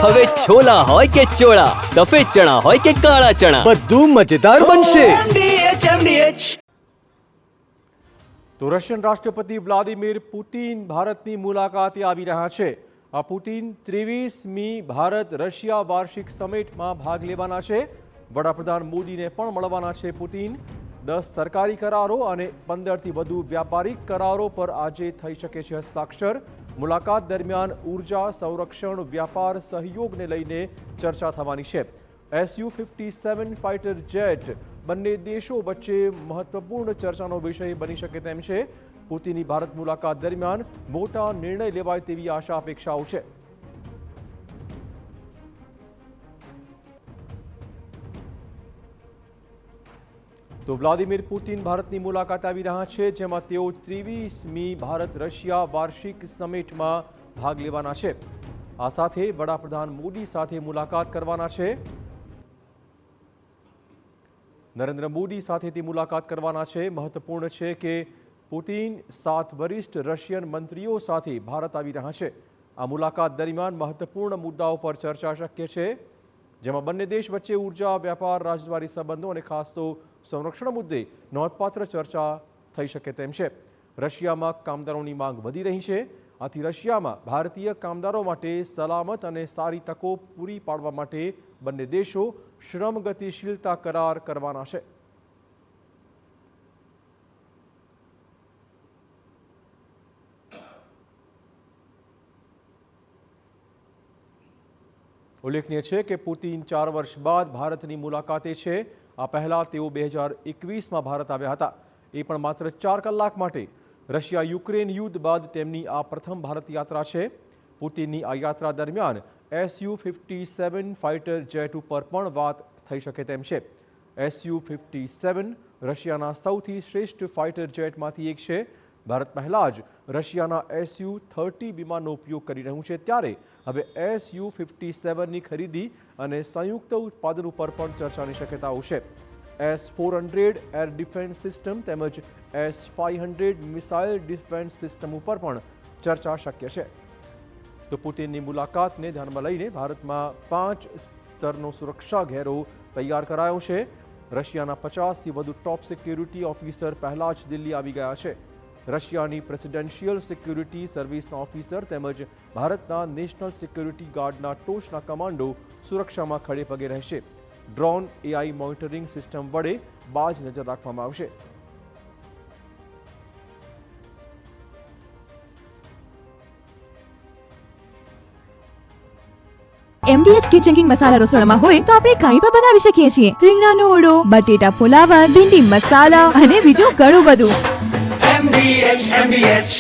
હવે છોલા હોય કે ચોળા, સફેદ ચણા હોય કે કાળા ચણા, બધું મજેદાર બનશે. તો રશિયન રાષ્ટ્રપતિ વ્લાદિમીર પુતિન ભારતની મુલાકાતે આવી રહ્યા છે. આ પુતિન 23મી ભારત રશિયા વાર્ષિક સમિટમાં ભાગ લેવાના છે. વડાપ્રધાન મોદીને પણ મળવાના છે પુતિન. 10 સરકારી કરારો અને 15થી વધુ વ્યાપારિક કરારો પર આજે થઈ શકે છે હસ્તાક્ષર. મુલાકાત દરમિયાન ઉર્જા, સંરક્ષણ, વ્યાપાર સહયોગને લઈને ચર્ચા થવાની છે. Su-57 ફાઇટર જેટ બંને દેશો વચ્ચે મહત્વપૂર્ણ ચર્ચાનો વિષય બની શકે તેમ છે. પુતિનની ભારત મુલાકાત દરમિયાન મોટા નિર્ણય લેવાય તેવી આશા અપેક્ષાઓ છે. તો વ્લાદિમીર પુતિન ભારતની મુલાકાત આવી રહ્યા છે, જેમાં તેઓ 23મી ભારત રશિયા વાર્ષિક સમિટમાં ભાગ લેવાના છે. આ સાથે વડાપ્રધાન મોદી સાથે મુલાકાત કરવાના છે. નરેન્દ્ર મોદી સાથેથી મુલાકાત કરવાના છે. મહત્વપૂર્ણ છે કે પુતિન 7 વરિષ્ઠ રશિયન મંત્રીઓ સાથે ભારત આવી રહ્યા છે. આ મુલાકાત દરમિયાન મહત્વપૂર્ણ મુદ્દાઓ પર ચર્ચા શક્ય છે, જેમાં બંને દેશ વચ્ચે ઉર્જા, વ્યાપાર, રાજદ્વારી સંબંધો અને ખાસ તો સંરક્ષણ મુદ્દે નોંધપાત્ર ચર્ચા થઈ શકે તેમ છે. રશિયામાં કામદારોની માંગ વધી રહી છે. આથી રશિયામાં ભારતીય કામદારો માટે સલામત અને સારી તકો પૂરી પાડવા માટે બંને દેશો શ્રમ ગતિશીલતા કરાર કરવાના છે. ઉલ્લેખનીય છે કે પુતિન 4 વર્ષ બાદ ભારતની મુલાકાતે છે. આ પહેલા તેઓ 2021માં ભારત આવ્યા હતા. એ પણ માત્ર 4 કલાક માટે. રશિયા યુક્રેન યુદ્ધ બાદ તેમની આ પ્રથમ ભારત યાત્રા છે. પુતિનની આ યાત્રા દરમિયાન Su-57 ફાઇટર જેટ ઉપર પણ વાત થઈ શકે તેમ છે. Su-57 રશિયાના સૌથી શ્રેષ્ઠ ફાઇટર જેટમાંથી એક છે. ભારત પહેલાં જ રશિયાના Su-30 વિમાનનો ઉપયોગ કરી રહ્યું છે, ત્યારે હવે Su-57ની ખરીદી અને સંયુક્ત ઉત્પાદન ઉપર પણ ચર્ચાની શક્યતાઓ છે. S-400 એર ડિફેન્સ સિસ્ટમ તેમજ S-500 મિસાઇલ ડિફેન્સ સિસ્ટમ ઉપર પણ ચર્ચા શક્ય છે. તો પુતિનની મુલાકાતને ધ્યાનમાં લઈને ભારતમાં 5 સ્તરનો સુરક્ષા ઘેરો તૈયાર કરાયો છે. રશિયાના 50થી વધુ ટોપ સિક્યુરિટી ઓફિસર પહેલાં જ દિલ્હી આવી ગયા છે. રશિયાની પ્રેસિડેન્શિયલ સિક્યુરિટી સર્વિસના ઓફિસર તેમજ ભારતના નેશનલ સિક્યુરિટી ગાર્ડના ટોચના કમાન્ડો સુરક્ષામાં ખડે પગે રહેશે. ડ્રોન, AI મોનિટરિંગ સિસ્ટમ વડે બાજ નજર રાખવામાં આવશે. MDH કિચન કિંગ મસાલા રસોડામાં હોય તો આપણે કંઈ પણ બનાવી શકીએ છીએ. રીંગણાનો ઓળો, બટેટા ફુલાવર, ભીંડી મસાલા અને બીજું ઘણું બધું. MDH